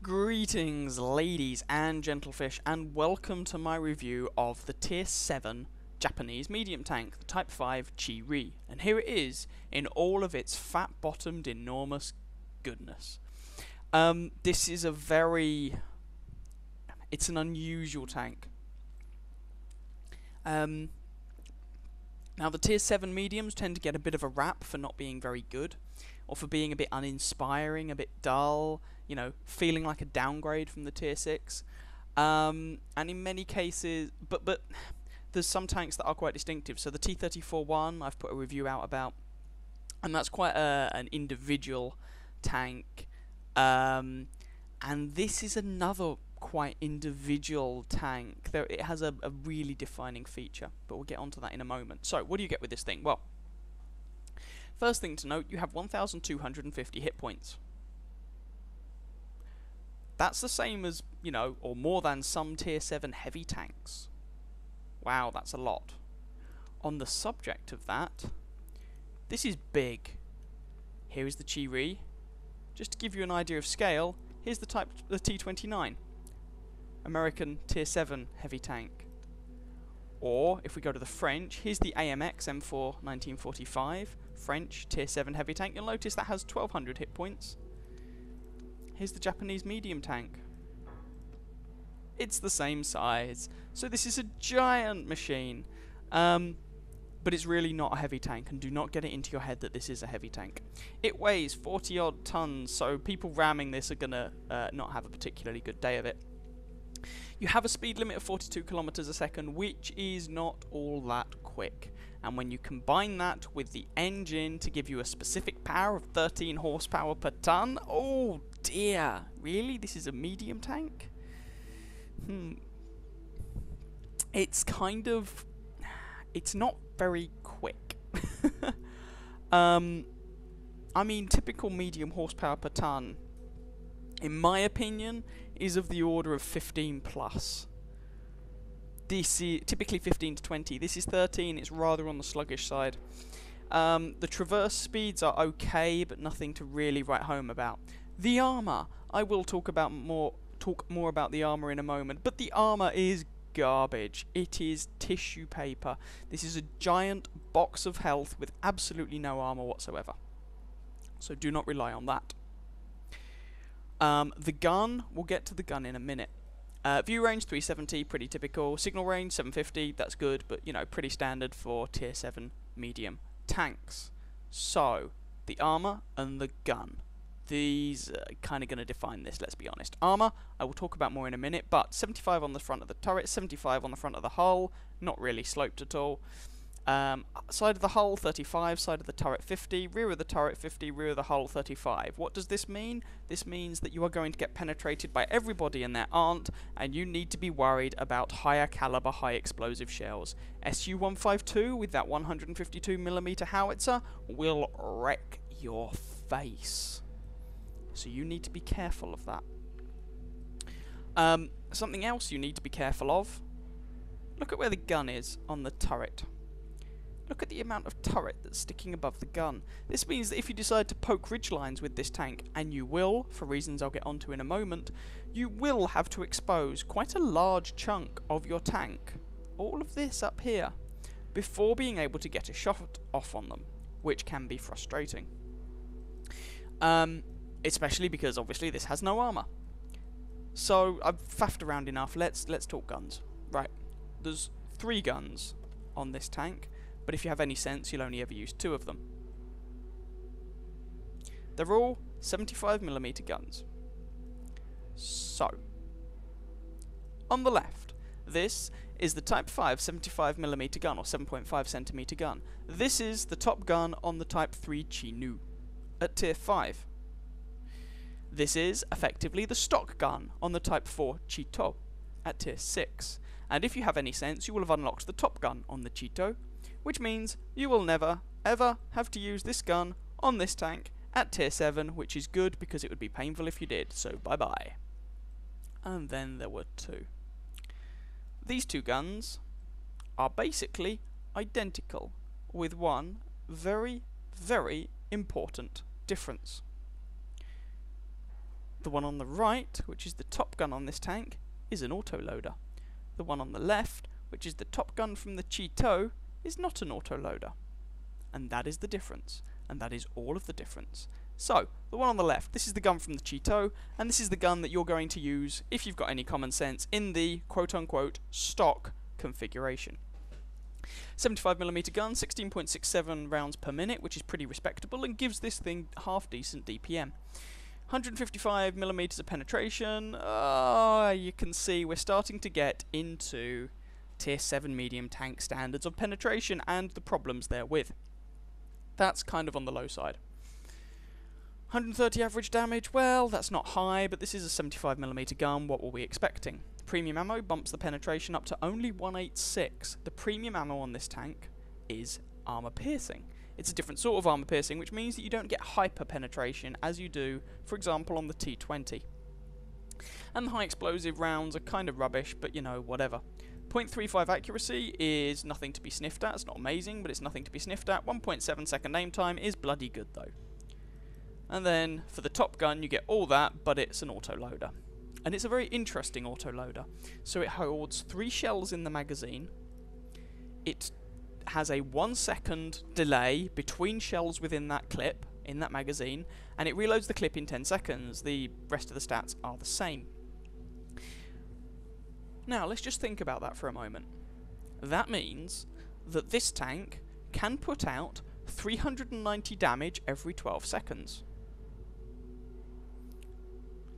Greetings, ladies and gentlefish, and welcome to my review of the Tier 7 Japanese medium tank, the Type 5 Chi-Ri. And here it is, in all of its fat-bottomed, enormous goodness. This is it's an unusual tank. Now, the Tier 7 mediums tend to get a bit of a rap for not being very good, or for being a bit uninspiring, a bit dull, you know, feeling like a downgrade from the Tier 6. And in many cases, but there's some tanks that are quite distinctive. So the T-34-1, I've put a review out about, and that's quite an individual tank. And this is another quite individual tank. It has a really defining feature, but we'll get onto that in a moment. So, what do you get with this thing? Well, first thing to note, you have 1,250 hit points. That's the same as, you know, or more than some Tier 7 heavy tanks. Wow, that's a lot. On the subject of that, this is big. Here is the Chi-Ri. Just to give you an idea of scale, here's the T-29. American Tier 7 heavy tank. Or, if we go to the French, here's the AMX M4 1945, French Tier 7 heavy tank. You'll notice that has 1,200 hit points. Here's the Japanese medium tank. It's the same size. So this is a giant machine. But it's really not a heavy tank, and do not get it into your head that this is a heavy tank. It weighs 40 odd tons, so people ramming this are gonna not have a particularly good day of it. You have a speed limit of 42 kilometers a second, which is not all that quick. And when you combine that with the engine to give you a specific power of 13 horsepower per ton, oh dear, really? This is a medium tank? It's not very quick. I mean, typical medium horsepower per ton, in my opinion, is of the order of 15 plus. This is typically 15 to 20. This is 13. It's rather on the sluggish side. The traverse speeds are okay, but nothing to really write home about. The armor, I will talk more about the armor in a moment, but the armor is garbage. It is tissue paper. This is a giant box of health with absolutely no armor whatsoever. So do not rely on that. The gun, we'll get to the gun in a minute. View range 370, pretty typical. Signal range 750, that's good, but you know, pretty standard for Tier 7 medium tanks. So, the armor and the gun. These are kind of going to define this, let's be honest. Armor, I will talk about more in a minute, but 75 on the front of the turret, 75 on the front of the hull, not really sloped at all. Side of the hull 35, side of the turret 50, rear of the turret 50, rear of the hull 35. What does this mean? This means that you are going to get penetrated by everybody and their aunt, and you need to be worried about higher caliber, high explosive shells. Su-152 with that 152mm howitzer will wreck your face. So you need to be careful of that. Something else you need to be careful of. Look at where the gun is on the turret. Look at the amount of turret that's sticking above the gun. This means that if you decide to poke ridgelines with this tank, and you will, for reasons I'll get onto in a moment, you will have to expose quite a large chunk of your tank, all of this up here, before being able to get a shot off on them, which can be frustrating. Especially because obviously this has no armor. So I've faffed around enough. Let's talk guns. Right, there's 3 guns on this tank, but if you have any sense, you'll only ever use 2 of them. They're all 75mm guns. So, on the left, this is the Type 5 75mm gun, or 7.5cm gun. This is the top gun on the Type 3 Chi-Nu at Tier 5. This is effectively the stock gun on the Type 4 Chi-To at Tier 6. And if you have any sense, you will have unlocked the top gun on the Chi-To, which means you will never, ever have to use this gun on this tank at Tier 7, which is good because it would be painful if you did, so bye-bye. And then there were 2. These 2 guns are basically identical, with one very, very important difference. The one on the right, which is the top gun on this tank, is an autoloader. The one on the left, which is the top gun from the Cheeto, is not an autoloader. And that is the difference. And that is all of the difference. So, the one on the left, this is the gun from the Cheeto, and this is the gun that you're going to use, if you've got any common sense, in the quote-unquote stock configuration. 75mm gun, 16.67 rounds per minute, which is pretty respectable, and gives this thing half-decent DPM. 155mm of penetration. You can see we're starting to get into Tier 7 medium tank standards of penetration and the problems therewith. That's kind of on the low side. 130 average damage, well, that's not high, but this is a 75mm gun. What were we expecting? Premium ammo bumps the penetration up to only 186. The premium ammo on this tank is armor piercing. It's a different sort of armor piercing, which means that you don't get hyper penetration as you do, for example, on the T20. And the high explosive rounds are kind of rubbish, but you know, whatever. 0.35 accuracy is nothing to be sniffed at. It's not amazing, but it's nothing to be sniffed at. 1.7 second aim time is bloody good, though. And then, for the top gun, you get all that, but it's an autoloader. And it's a very interesting autoloader. So it holds 3 shells in the magazine. It has a 1 second delay between shells within that clip, in that magazine, and it reloads the clip in 10 seconds. The rest of the stats are the same. Now, let's just think about that for a moment. That means that this tank can put out 390 damage every 12 seconds.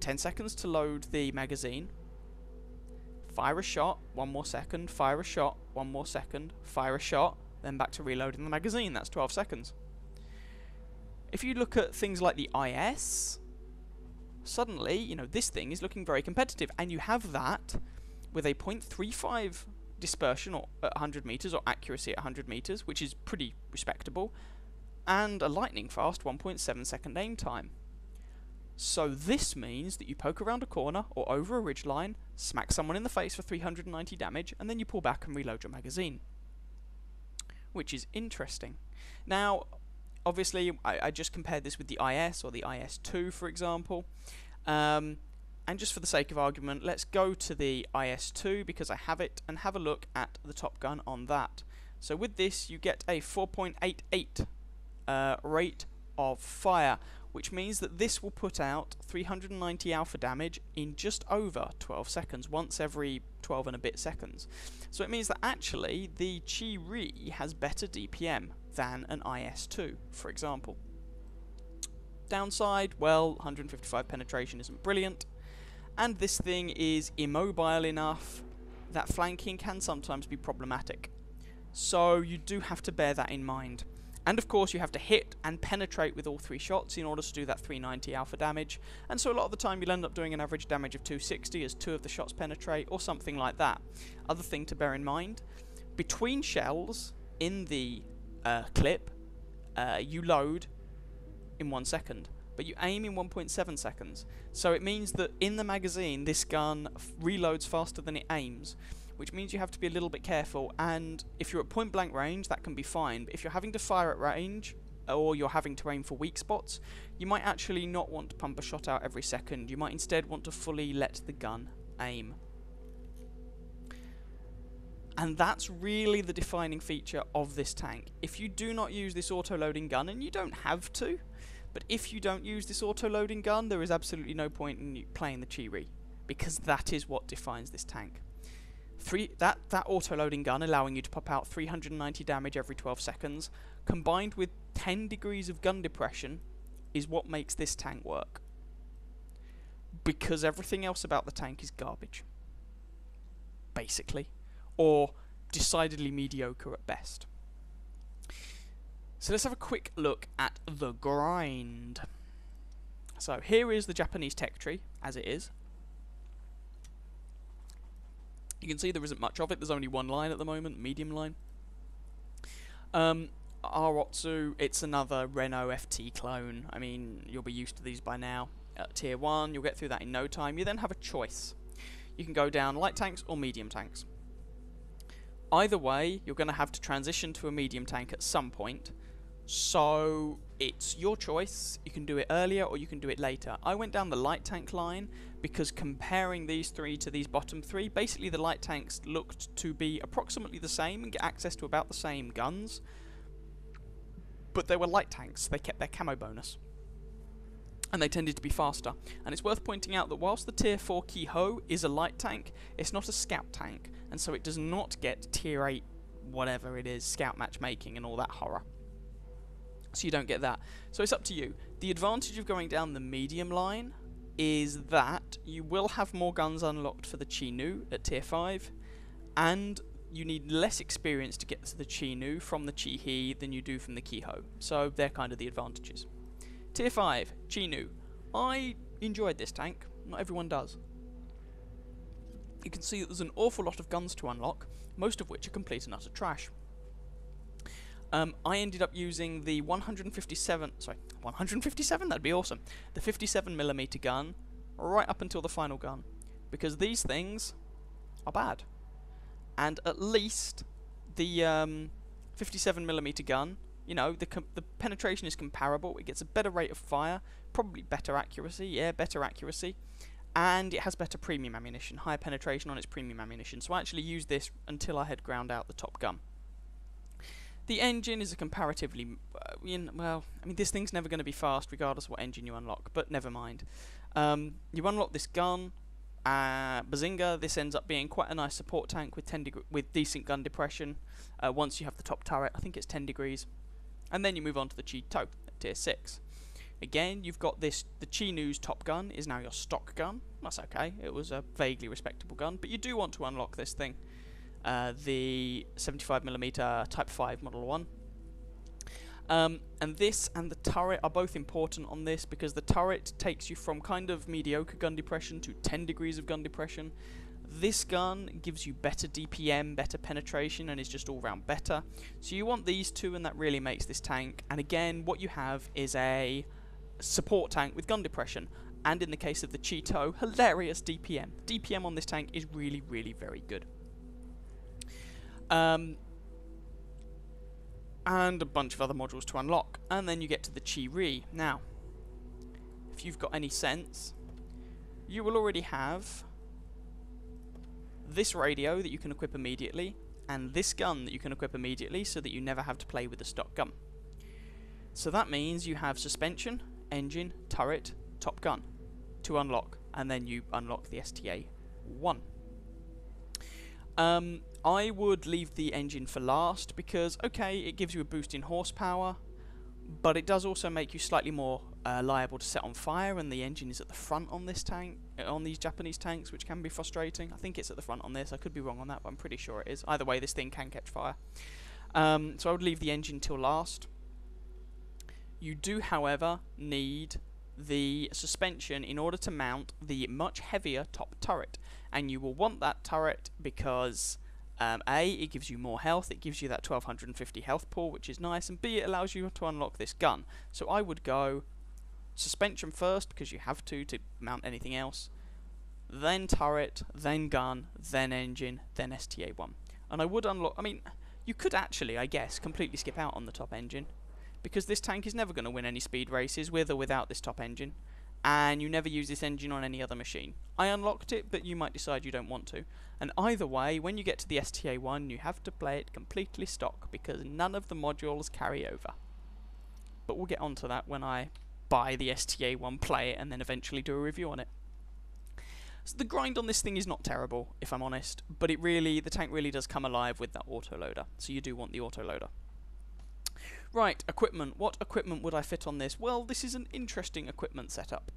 10 seconds to load the magazine. Fire a shot, 1 more second, fire a shot, 1 more second, fire a shot, then back to reloading the magazine. That's 12 seconds. If you look at things like the IS, suddenly, you know, this thing is looking very competitive, and you have that with a 0.35 dispersion or at 100 meters, or accuracy at 100 meters, which is pretty respectable, and a lightning fast 1.7 second aim time. So this means that you poke around a corner or over a ridgeline, smack someone in the face for 390 damage, and then you pull back and reload your magazine. Which is interesting. Now, obviously, I just compared this with the IS or the IS-2, for example. And just for the sake of argument, let's go to the IS-2 because I have it, and have a look at the Top Gun on that. So with this, you get a 4.88 rate of fire, which means that this will put out 390 alpha damage in just over 12 seconds, once every 12 and a bit seconds. So it means that actually the Chi-Ri has better DPM than an IS-2, for example. Downside, well, 155 penetration isn't brilliant, and this thing is immobile enough that flanking can sometimes be problematic. So you do have to bear that in mind. And of course you have to hit and penetrate with all 3 shots in order to do that 390 alpha damage, and so a lot of the time you'll end up doing an average damage of 260 as 2 of the shots penetrate, or something like that. Other thing to bear in mind, between shells in the clip, you load in 1 second, but you aim in 1.7 seconds. So it means that in the magazine this gun reloads faster than it aims, which means you have to be a little bit careful, and if you're at point blank range that can be fine, but if you're having to fire at range, or you're having to aim for weak spots, you might actually not want to pump a shot out every second. You might instead want to fully let the gun aim. And that's really the defining feature of this tank. If you do not use this auto-loading gun, and you don't have to, but if you don't use this auto-loading gun, there is absolutely no point in you playing the Chi-Ri, because that is what defines this tank. That auto-loading gun allowing you to pop out 390 damage every 12 seconds, combined with 10 degrees of gun depression, is what makes this tank work. Because everything else about the tank is garbage. Basically. Or decidedly mediocre at best. So let's have a quick look at the grind. So here is the Japanese tech tree, as it is. You can see there isn't much of it. There's only 1 line at the moment, medium line. Arotsu, it's another Renault FT clone. I mean, you'll be used to these by now. Tier 1, you'll get through that in no time. You then have a choice. You can go down light tanks or medium tanks. Either way, you're going to have to transition to a medium tank at some point. So it's your choice. You can do it earlier or you can do it later. I went down the light tank line because comparing these three to these bottom three, basically the light tanks looked to be approximately the same and get access to about the same guns, but they were light tanks. They kept their camo bonus, and they tended to be faster. And it's worth pointing out that whilst the tier 4 Ki-Ho is a light tank, it's not a scout tank, and so it does not get tier 8 whatever it is, scout matchmaking and all that horror. So you don't get that. So it's up to you. The advantage of going down the medium line is that you will have more guns unlocked for the Chi-Nu at tier 5, and you need less experience to get to the Chi-Nu from the Chi-He than you do from the Ki-Ho. So they're kind of the advantages. Tier 5, Chi-Nu. I enjoyed this tank. Not everyone does. You can see that there's an awful lot of guns to unlock, most of which are complete and utter trash. I ended up using the 157, that'd be awesome, the 57mm gun right up until the final gun, because these things are bad. And at least the 57mm gun, you know, the penetration is comparable, it gets a better rate of fire, probably better accuracy, yeah, better accuracy, and it has better premium ammunition, higher penetration on its premium ammunition, so I actually used this until I had ground out the top gun. The engine is a comparatively, well, I mean, this thing's never going to be fast regardless of what engine you unlock, but never mind. You unlock this gun, Bazinga. This ends up being quite a nice support tank with decent gun depression. Once you have the top turret, I think it's 10 degrees. And then you move on to the Chi-To at tier 6. Again, you've got this, the Chi-Nu's top gun is now your stock gun. That's okay, it was a vaguely respectable gun, but you do want to unlock this thing. The 75mm Type 5 Model 1. And this and the turret are both important on this because the turret takes you from kind of mediocre gun depression to 10 degrees of gun depression. This gun gives you better DPM, better penetration, and is just all round better. So you want these two, and that really makes this tank. And again, what you have is a support tank with gun depression. And in the case of the Chi-To, hilarious DPM. DPM on this tank is really, really very good. And a bunch of other modules to unlock. And then you get to the Chi-Ri. Now, if you've got any sense, you will already have this radio that you can equip immediately, and this gun that you can equip immediately so that you never have to play with the stock gun. So that means you have suspension, engine, turret, top gun to unlock, and then you unlock the STA-1. I would leave the engine for last because, okay, it gives you a boost in horsepower, but it does also make you slightly more liable to set on fire, and the engine is at the front on this tank, on these Japanese tanks, which can be frustrating. I think it's at the front on this. I could be wrong on that, but I'm pretty sure it is. Either way, this thing can catch fire. So I would leave the engine till last. You do, however, need the suspension in order to mount the much heavier top turret, and you will want that turret because A, it gives you more health, it gives you that 1250 health pool, which is nice, and B, it allows you to unlock this gun. So I would go suspension first, because you have to mount anything else, then turret, then gun, then engine, then STA-1. And I would unlock, I mean, you could actually, I guess, completely skip out on the top engine, because this tank is never going to win any speed races with or without this top engine, and you never use this engine on any other machine. I unlocked it, but you might decide you don't want to. And either way, when you get to the STA-1, you have to play it completely stock, because none of the modules carry over. But we'll get onto that when I buy the STA-1, play it, and then eventually do a review on it. So the grind on this thing is not terrible, if I'm honest, but it really, the tank really does come alive with that autoloader, so you do want the autoloader. Right, equipment. What equipment would I fit on this? Well, this is an interesting equipment setup.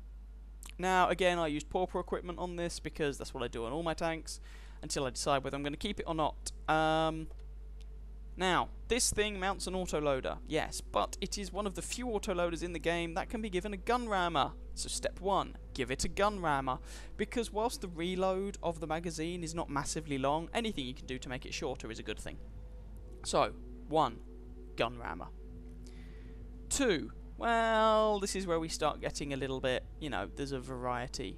Now, again, I used pauper equipment on this because that's what I do on all my tanks until I decide whether I'm going to keep it or not. Now, this thing mounts an autoloader, yes, but it is one of the few autoloaders in the game that can be given a gun rammer. So step 1, give it a gun rammer, because whilst the reload of the magazine is not massively long, anything you can do to make it shorter is a good thing. So, 1, gun rammer. 2, well, this is where we start getting a little bit, you know, there's a variety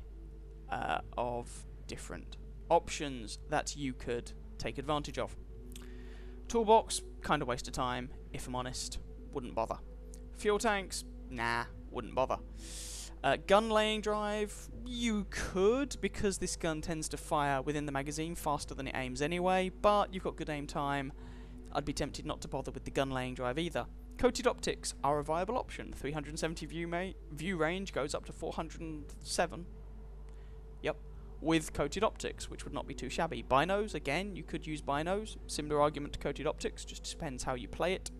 of different options that you could take advantage of. Toolbox, kind of waste of time, if I'm honest, wouldn't bother. Fuel tanks, nah, wouldn't bother. Gun laying drive, you could, because this gun tends to fire within the magazine faster than it aims anyway, but you've got good aim time. I'd be tempted not to bother with the gun laying drive either. Coated optics are a viable option. 370 view range goes up to 407. Yep, with coated optics, which would not be too shabby. Binos, again, you could use binos. Similar argument to coated optics, just depends how you play it.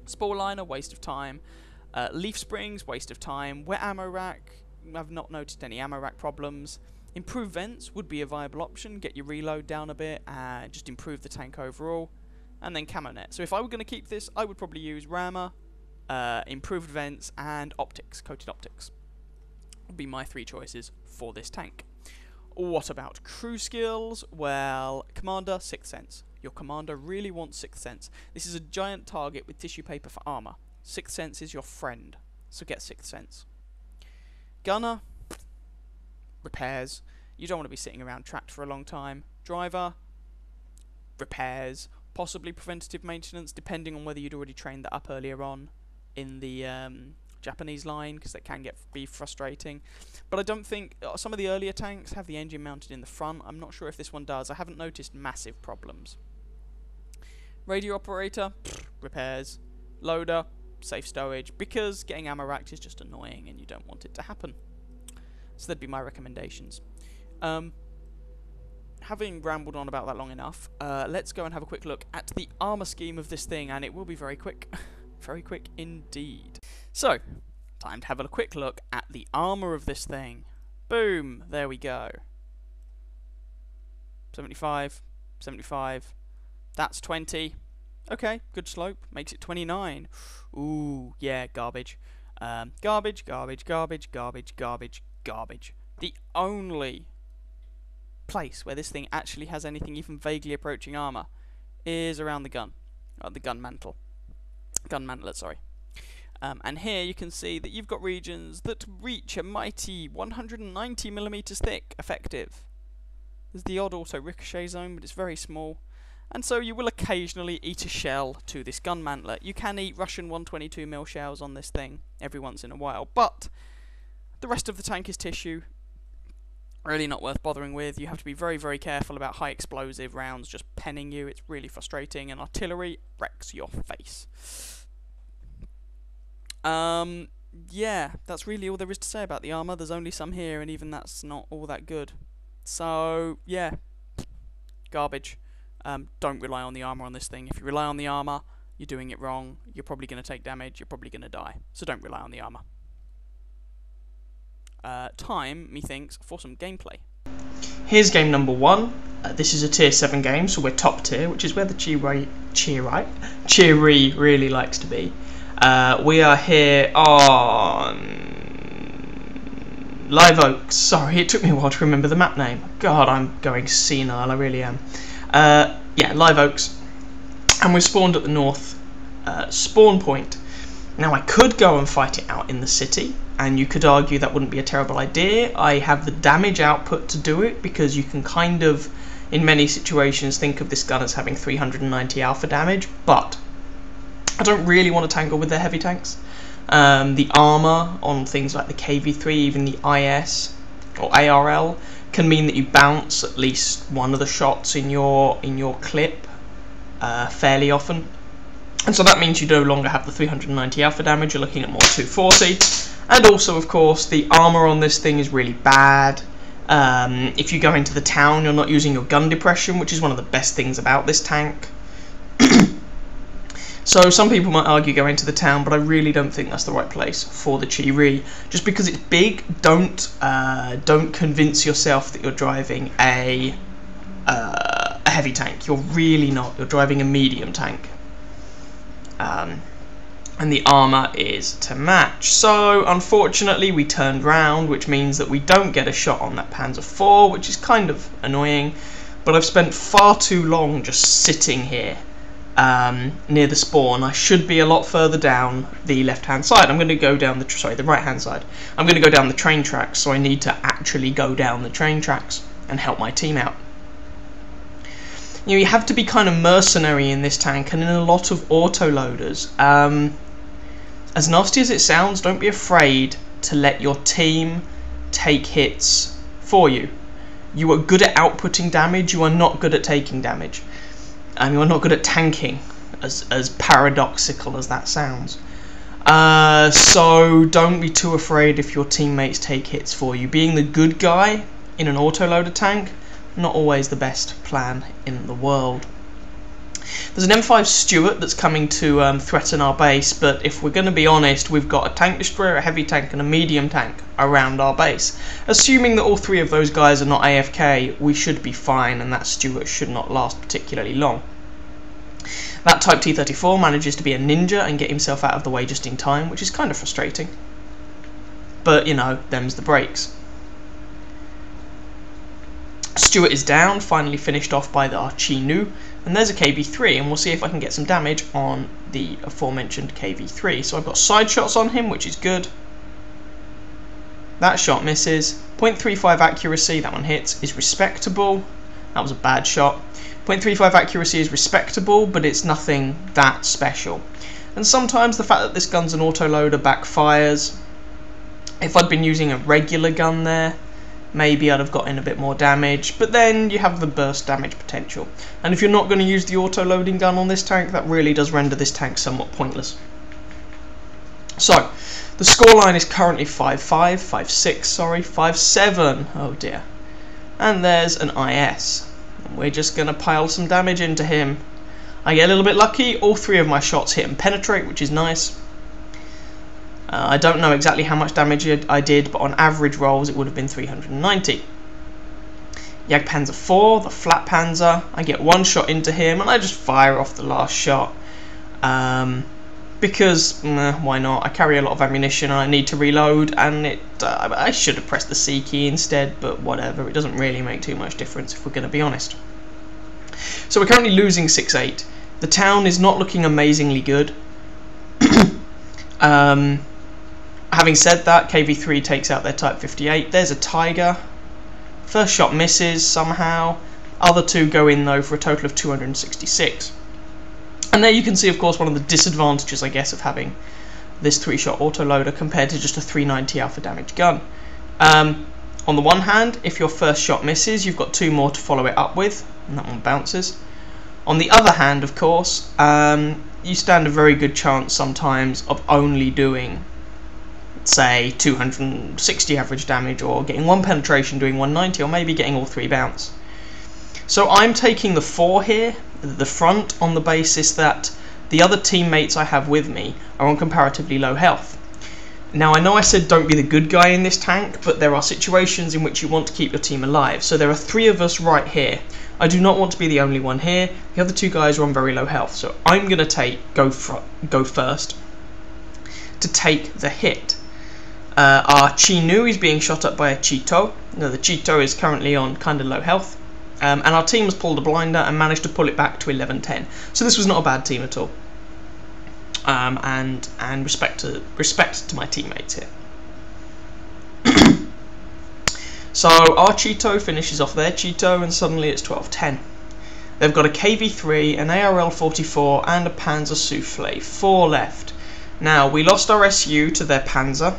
Spore liner, waste of time. Leaf springs, waste of time. Wet ammo rack, I've not noticed any ammo rack problems. Improved vents would be a viable option. Get your reload down a bit and just improve the tank overall. And then camo net. So if I were going to keep this, I would probably use rammer, improved vents, and optics, coated optics. Would be my 3 choices for this tank. What about crew skills? Well, commander, 6th sense. Your commander really wants 6th sense. This is a giant target with tissue paper for armor. 6th sense is your friend, so get 6th sense. Gunner, repairs. You don't want to be sitting around trapped for a long time. Driver, repairs. Possibly preventative maintenance, depending on whether you'd already trained that up earlier on in the Japanese line, because that can be frustrating. But I don't think some of the earlier tanks have the engine mounted in the front. I'm not sure if this one does. I haven't noticed massive problems. Radio operator, repairs. Loader, safe stowage, because getting ammo racked is just annoying and you don't want it to happen. So that'd be my recommendations. Having rambled on about that long enough, let's go and have a quick look at the armor scheme of this thing, and it will be very quick. Very quick indeed. So, time to have a quick look at the armor of this thing. Boom! There we go. 75, 75, that's 20. Okay, good slope, makes it 29. Ooh, yeah, garbage. Garbage, garbage, garbage, garbage, garbage, garbage. The only place where this thing actually has anything even vaguely approaching armor is around the gun. The gun mantlet, sorry. And here you can see that you've got regions that reach a mighty 190mm thick, effective. There's the odd auto ricochet zone, but it's very small. And so you will occasionally eat a shell to this gun mantlet. You can eat Russian 122mm shells on this thing every once in a while, but the rest of the tank is tissue. Really not worth bothering with. You have to be very, very careful about high explosive rounds just penning you. It's really frustrating, and artillery wrecks your face. Yeah, that's really all there is to say about the armor. There's only some here, and even that's not all that good. So, yeah, garbage. Don't rely on the armor on this thing. If you rely on the armor, you're doing it wrong. You're probably going to take damage. You're probably going to die. So don't rely on the armor. Time, methinks, for some gameplay. Here's game number 1. This is a tier 7 game, so we're top tier, which is where the cheery really likes to be. We are here on Live Oaks. Sorry, it took me a while to remember the map name. God, I'm going senile, I really am. Yeah, Live Oaks. And we're spawned at the north spawn point. Now, I could go and fight it out in the city, and you could argue that wouldn't be a terrible idea. I have the damage output to do it, because you can kind of, in many situations, think of this gun as having 390 alpha damage, but I don't really want to tangle with their heavy tanks. The armor on things like the KV3, even the IS or ARL, can mean that you bounce at least one of the shots in your clip fairly often. And so that means you no longer have the 390 alpha damage, you're looking at more 240. And also, of course, the armor on this thing is really bad. If you go into the town, you're not using your gun depression, which is one of the best things about this tank. So some people might argue go into the town, but I really don't think that's the right place for the Chi-Ri. Just because it's big, don't convince yourself that you're driving a heavy tank. You're really not. You're driving a medium tank. And the armor is to match. So unfortunately we turned round, which means that we don't get a shot on that Panzer IV, which is kind of annoying. But I've spent far too long just sitting here near the spawn. I should be a lot further down the left-hand side. I'm going to go down the right-hand side. I'm going to go down the train tracks, so I need to actually go down the train tracks and help my team out. You know, you have to be kind of mercenary in this tank, and in a lot of autoloaders. as nasty as it sounds, don't be afraid to let your team take hits for you. You are good at outputting damage, you are not good at taking damage. You are not good at tanking, as paradoxical as that sounds. So don't be too afraid if your teammates take hits for you. Being the good guy in an autoloader tank, not always the best plan in the world. There's an M5 Stuart that's coming to threaten our base, but if we're going to be honest, we've got a tank destroyer, a heavy tank and a medium tank around our base. Assuming that all three of those guys are not AFK, we should be fine, and that Stuart should not last particularly long. That Type T-34 manages to be a ninja and get himself out of the way just in time, which is kind of frustrating. But, you know, them's the breaks. Stuart is down, finally finished off by our Chi-Nu, and there's a KV-3, and we'll see if I can get some damage on the aforementioned KV-3. So I've got side shots on him, which is good. That shot misses. 0.35 accuracy, that one hits, is respectable. That was a bad shot. 0.35 accuracy is respectable, but it's nothing that special. And sometimes the fact that this gun's an autoloader backfires. If I'd been using a regular gun there, maybe I'd have gotten a bit more damage, but then you have the burst damage potential. And if you're not going to use the auto-loading gun on this tank, that really does render this tank somewhat pointless. So, the scoreline is currently 5-5, 5-6, sorry, 5-7, oh dear. And there's an IS. And we're just going to pile some damage into him. I get a little bit lucky, all three of my shots hit and penetrate, which is nice. I don't know exactly how much damage I did, but on average rolls it would have been 390. Jagdpanzer 4, the flat panzer, I get one shot into him and I just fire off the last shot. Because, why not? I carry a lot of ammunition and I need to reload, and I should have pressed the C key instead, but whatever, it doesn't really make too much difference if we're going to be honest. So we're currently losing 6-8. The town is not looking amazingly good. Having said that, KV-3 takes out their Type 58. There's a Tiger. First shot misses somehow. Other two go in though for a total of 266. And there you can see, of course, one of the disadvantages, I guess, of having this 3-shot autoloader compared to just a 390 alpha damage gun. On the one hand, if your first shot misses, you've got 2 more to follow it up with, and that one bounces. On the other hand, of course, you stand a very good chance sometimes of only doing, say, 260 average damage, or getting 1 penetration doing 190, or maybe getting all 3 bounce. So I'm taking the 4 here, the front, on the basis that the other teammates I have with me are on comparatively low health. Now I know I said don't be the good guy in this tank, but there are situations in which you want to keep your team alive. So there are 3 of us right here. I do not want to be the only one here. The other 2 guys are on very low health, so I'm going to go first to take the hit. Our Chi-Nu is being shot up by a Cheeto. No, the Cheeto is currently on kind of low health. And our team has pulled a blinder and managed to pull it back to 11-10. So this was not a bad team at all. And respect to my teammates here. So our Cheeto finishes off their Cheeto, and suddenly it's 12-10. They've got a KV-3, an ARL-44, and a Panzer Soufflé. 4 left. Now, we lost our SU to their Panzer.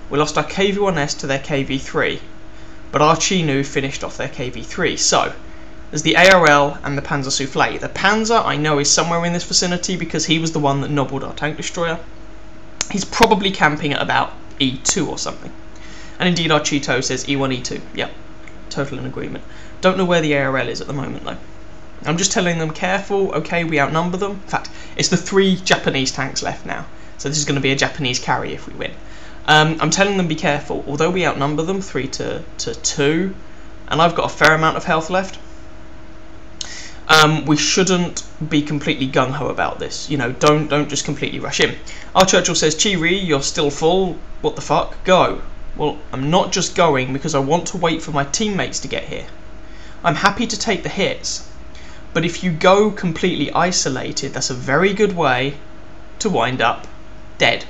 We lost our KV-1S to their KV-3. But our Chi-Nu finished off their KV-3. So, there's the ARL and the Panzer Soufflé. The Panzer, I know, is somewhere in this vicinity because he was the one that nobbled our tank destroyer. He's probably camping at about E2 or something. And indeed our Cheeto says E1, E2. Yep, total in agreement. Don't know where the ARL is at the moment though. I'm just telling them, careful, okay, we outnumber them. In fact, it's the 3 Japanese tanks left now. So this is going to be a Japanese carry if we win. I'm telling them be careful. Although we outnumber them 3-2, and I've got a fair amount of health left, we shouldn't be completely gung-ho about this. You know, don't just completely rush in. Our Churchill says, Chi-Ri, you're still full. What the fuck? Go. Well, I'm not just going because I want to wait for my teammates to get here. I'm happy to take the hits, but if you go completely isolated, that's a very good way to wind up dead.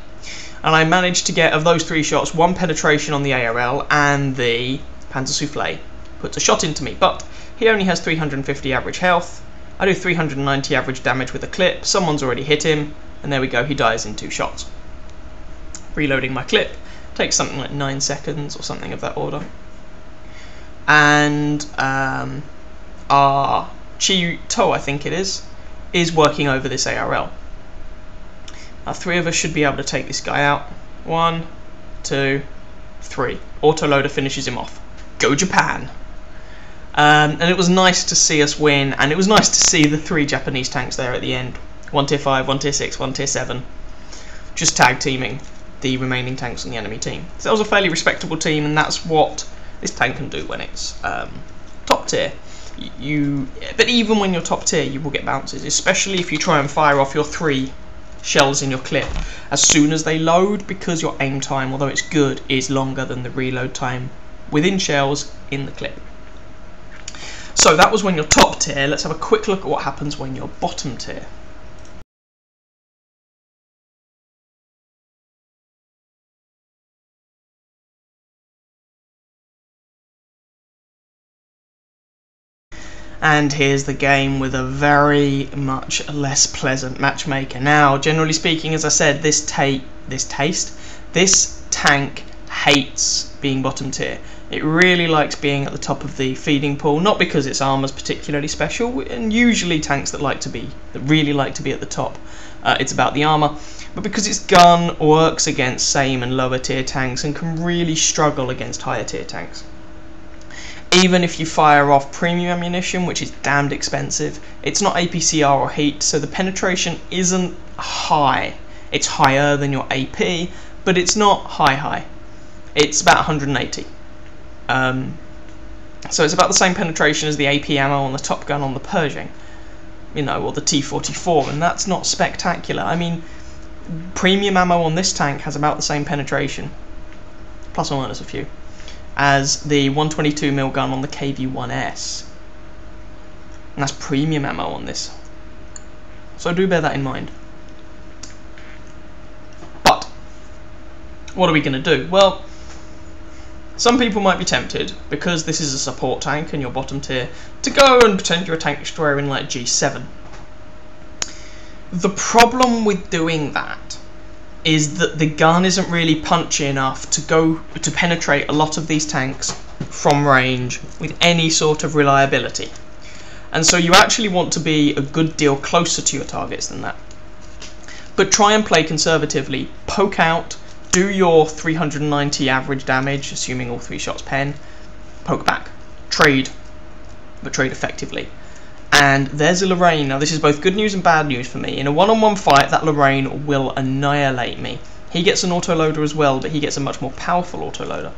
And I managed to get, of those 3 shots, 1 penetration on the ARL, and the Panzer Soufflé puts a shot into me. But he only has 350 average health. I do 390 average damage with a clip. Someone's already hit him, and there we go, he dies in 2 shots. reloading my clip. Takes something like 9 seconds or something of that order. And our Chi-To, I think it is working over this ARL. Now 3 of us should be able to take this guy out. 1, 2, 3. Autoloader finishes him off. Go Japan! And it was nice to see us win, and it was nice to see the 3 Japanese tanks there at the end. 1 tier 5, 1 tier 6, 1 tier 7. Just tag teaming the remaining tanks on the enemy team. So that was a fairly respectable team, and that's what this tank can do when it's top tier. But even when you're top tier, you will get bounces, especially if you try and fire off your 3 shells in your clip as soon as they load, because your aim time, although it's good, is longer than the reload time within shells in the clip. So that was when you're top tier. Let's have a quick look at what happens when you're bottom tier. And here's the game with a very much less pleasant matchmaker. Now, generally speaking, as I said, this tank hates being bottom tier. It really likes being at the top of the feeding pool, not because its armor's particularly special, and usually tanks that really like to be at the top, it's about the armor, but because its gun works against same and lower tier tanks and can really struggle against higher tier tanks. Even if you fire off premium ammunition, which is damned expensive, it's not APCR or heat, so the penetration isn't high. It's higher than your AP, but it's not high. It's about 180. So it's about the same penetration as the AP ammo on the Top Gun on the Pershing, or the T-44, and that's not spectacular. I mean, premium ammo on this tank has about the same penetration, plus or minus a few, as the 122mm gun on the KV-1S. And that's premium ammo on this. So do bear that in mind. But what are we going to do? Well, some people might be tempted, because this is a support tank and you're bottom tier, to go and pretend you're a tank destroyer in like G7. The problem with doing that is that the gun isn't really punchy enough to penetrate a lot of these tanks from range with any sort of reliability. And so you actually want to be a good deal closer to your targets than that. But try and play conservatively. Poke out, do your 390 average damage, assuming all 3 shots pen, poke back, trade, but trade effectively. And there's a Lorraine. Now this is both good news and bad news for me. In a one-on-one fight, that Lorraine will annihilate me. He gets an autoloader as well, but he gets a much more powerful autoloader.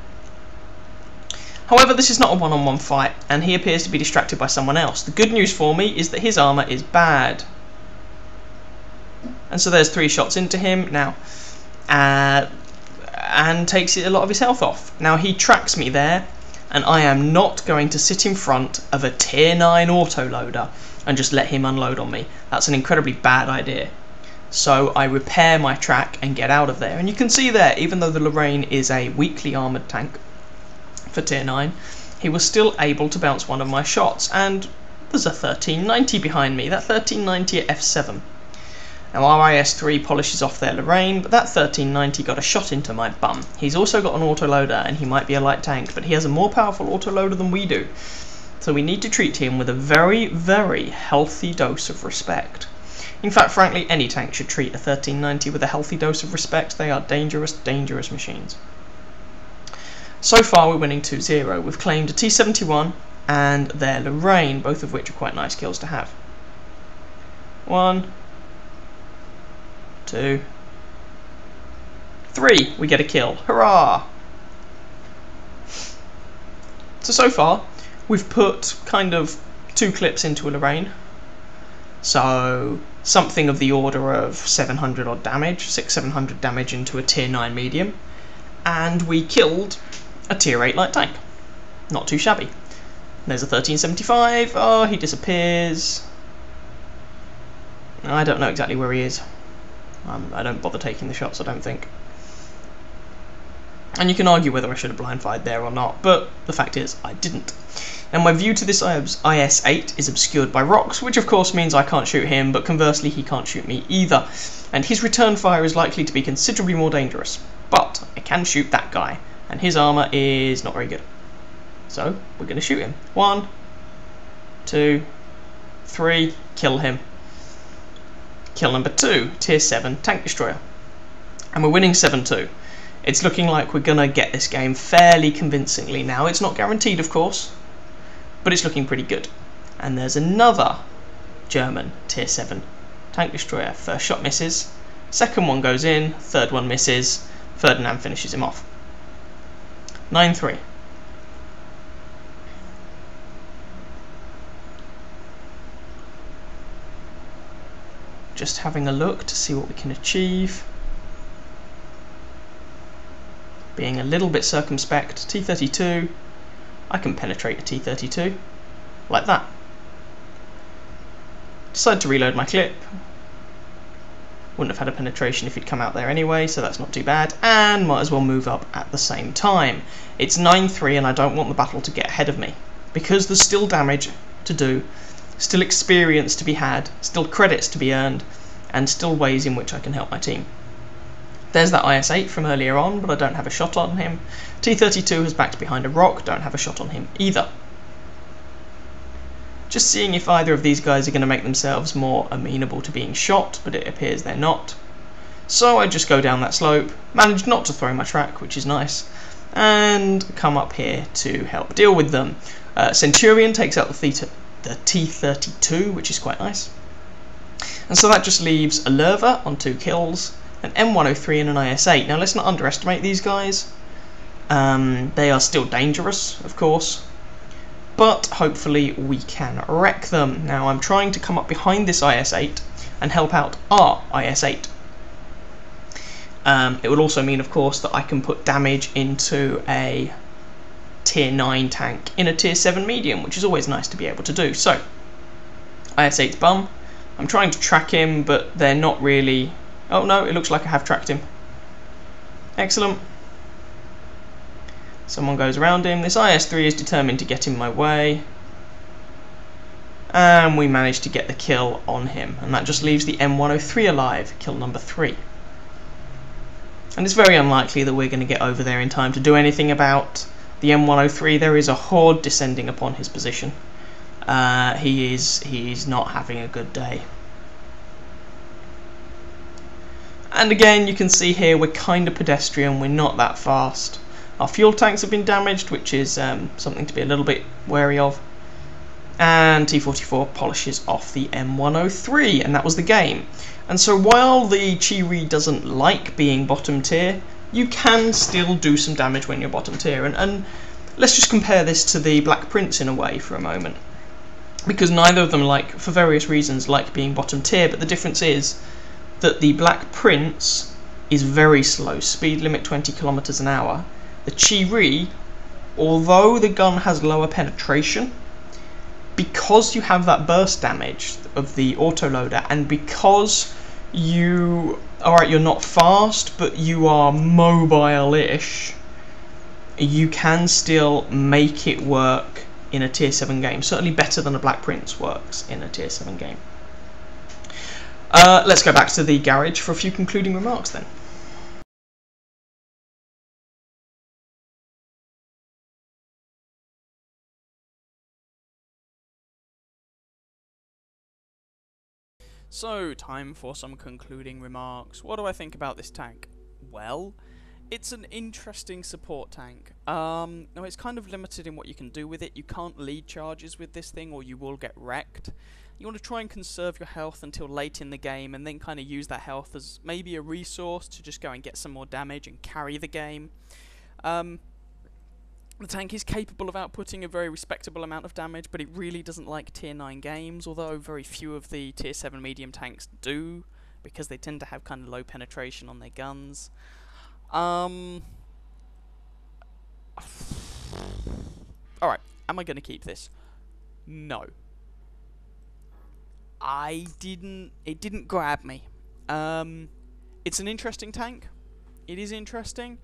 However, this is not a one-on-one fight, and he appears to be distracted by someone else. The good news for me is that his armour is bad. And so there's 3 shots into him now, and takes a lot of his health off. Now he tracks me there, and I am not going to sit in front of a tier 9 autoloader and just let him unload on me. That's an incredibly bad idea. So I repair my track and get out of there. And you can see there, even though the Lorraine is a weakly armoured tank for tier 9, he was still able to bounce one of my shots. And there's a 1390 behind me, that 1390 at F7. Now RIS-3 polishes off their Lorraine, but that 1390 got a shot into my bum. He's also got an autoloader, and he might be a light tank, but he has a more powerful autoloader than we do. So we need to treat him with a very, very healthy dose of respect. In fact, frankly, any tank should treat a 1390 with a healthy dose of respect. They are dangerous, dangerous machines. So far we're winning 2-0. We've claimed a T-71 and their Lorraine, both of which are quite nice kills to have. 1, 2, 3, we get a kill. Hurrah! So far, we've put kind of 2 clips into a Lorraine. So, something of the order of 700 odd damage, 600-700 damage into a tier 9 medium. And we killed a tier 8 light tank. Not too shabby. There's a 1375, oh, he disappears. I don't know exactly where he is. I don't bother taking the shots, I don't think. And you can argue whether I should have blind fired there or not, but the fact is, I didn't. And my view to this IS-8 is obscured by rocks, which of course means I can't shoot him, but conversely he can't shoot me either. And his return fire is likely to be considerably more dangerous. But I can shoot that guy, and his armour is not very good. So we're going to shoot him. 1, 2, 3, kill him. Kill number 2, tier 7 tank destroyer. And we're winning 7-2. It's looking like we're going to get this game fairly convincingly now. It's not guaranteed, of course, but it's looking pretty good. And there's another German tier 7 tank destroyer. First shot misses, second one goes in, third one misses, Ferdinand finishes him off. 9-3. Just having a look to see what we can achieve. Being a little bit circumspect. T32. I can penetrate a T32 like that. Decide to reload my clip. Wouldn't have had a penetration if he'd come out there anyway, so that's not too bad. And might as well move up at the same time. It's 9-3 and I don't want the battle to get ahead of me, because there's still damage to do, still experience to be had, still credits to be earned, and still ways in which I can help my team. There's that IS-8 from earlier on, but I don't have a shot on him. T-32 has backed behind a rock, don't have a shot on him either. Just seeing if either of these guys are going to make themselves more amenable to being shot, but it appears they're not. So I just go down that slope, manage not to throw my track, which is nice, and come up here to help deal with them. Centurion takes out the T-32, which is quite nice. And so that just leaves a Lerva on 2 kills, an M103 and an IS-8. Now let's not underestimate these guys. They are still dangerous, of course, but hopefully we can wreck them. Now I'm trying to come up behind this IS-8 and help out our IS-8. It would also mean, of course, that I can put damage into a tier 9 tank in a tier 7 medium, which is always nice to be able to do. So, IS-8's bum. I'm trying to track him, but they're not really... Oh no, it looks like I have tracked him. Excellent. Someone goes around him. This IS-3 is determined to get in my way. And we manage to get the kill on him. And that just leaves the M103 alive, kill number 3. And it's very unlikely that we're going to get over there in time to do anything about the M103. There is a horde descending upon his position. He's not having a good day. And again, you can see here we're kind of pedestrian, we're not that fast. Our fuel tanks have been damaged, which is something to be a little bit wary of. And T-44 polishes off the M103, and that was the game. And so while the Chi-Ri doesn't like being bottom tier, you can still do some damage when you're bottom tier. And let's just compare this to the Black Prince in a way for a moment. Because neither of them, for various reasons, like being bottom tier, but the difference is that the Black Prince is very slow, speed limit 20 kilometers an hour. The Chi-Ri, although the gun has lower penetration, because you have that burst damage of the autoloader, and because you're not fast, but you are mobile-ish, you can still make it work in a tier 7 game. Certainly better than a Black Prince works in a tier 7 game. Let's go back to the garage for a few concluding remarks then. So, time for some concluding remarks. What do I think about this tank? Well, it's an interesting support tank. Now it's kind of limited in what you can do with it. You can't lead charges with this thing or you will get wrecked. You want to try and conserve your health until late in the game and then kind of use that health as maybe a resource to just go and get some more damage and carry the game. The tank is capable of outputting a very respectable amount of damage, but it really doesn't like tier 9 games, although very few of the tier 7 medium tanks do, because they tend to have kind of low penetration on their guns. Alright, am I going to keep this? No. It didn't grab me. It's an interesting tank. It is interesting,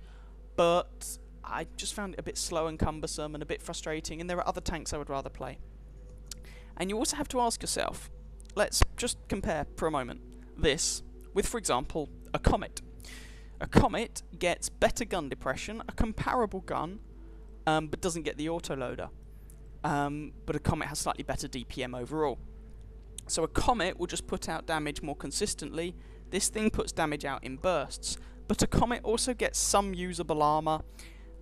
but I just found it a bit slow and cumbersome and a bit frustrating, and there are other tanks I would rather play. And you also have to ask yourself, let's just compare for a moment this with, for example, a Comet. A Comet gets better gun depression, a comparable gun, but doesn't get the autoloader. But a Comet has slightly better DPM overall. So a Comet will just put out damage more consistently. This thing puts damage out in bursts. But a Comet also gets some usable armor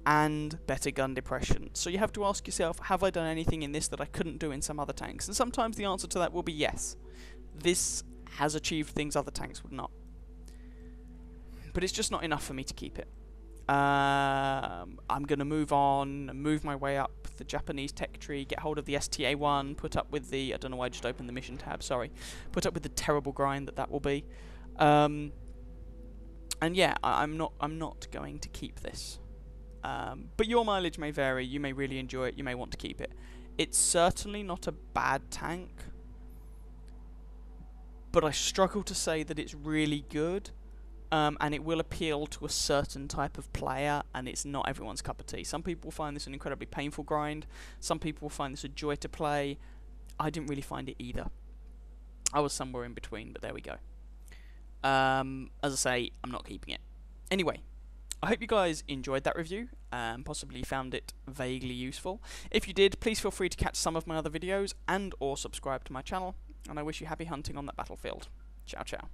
and better gun depression. So you have to ask yourself, have I done anything in this that I couldn't do in some other tanks? And sometimes the answer to that will be yes. This has achieved things other tanks would not. But it's just not enough for me to keep it. I'm going to move on, move my way up the Japanese tech tree, get hold of the STA1, put up with the... I don't know why I just opened the mission tab, sorry. Put up with the terrible grind that will be. And yeah, I'm not going to keep this. But your mileage may vary, you may really enjoy it, you may want to keep it. It's certainly not a bad tank, but I struggle to say that it's really good, and it will appeal to a certain type of player, and it's not everyone's cup of tea. Some people find this an incredibly painful grind, some people find this a joy to play. I didn't really find it either. I was somewhere in between, but there we go. As I say, I'm not keeping it. Anyway, I hope you guys enjoyed that review, possibly found it vaguely useful. If you did, please feel free to catch some of my other videos and or subscribe to my channel, and I wish you happy hunting on that battlefield. Ciao ciao.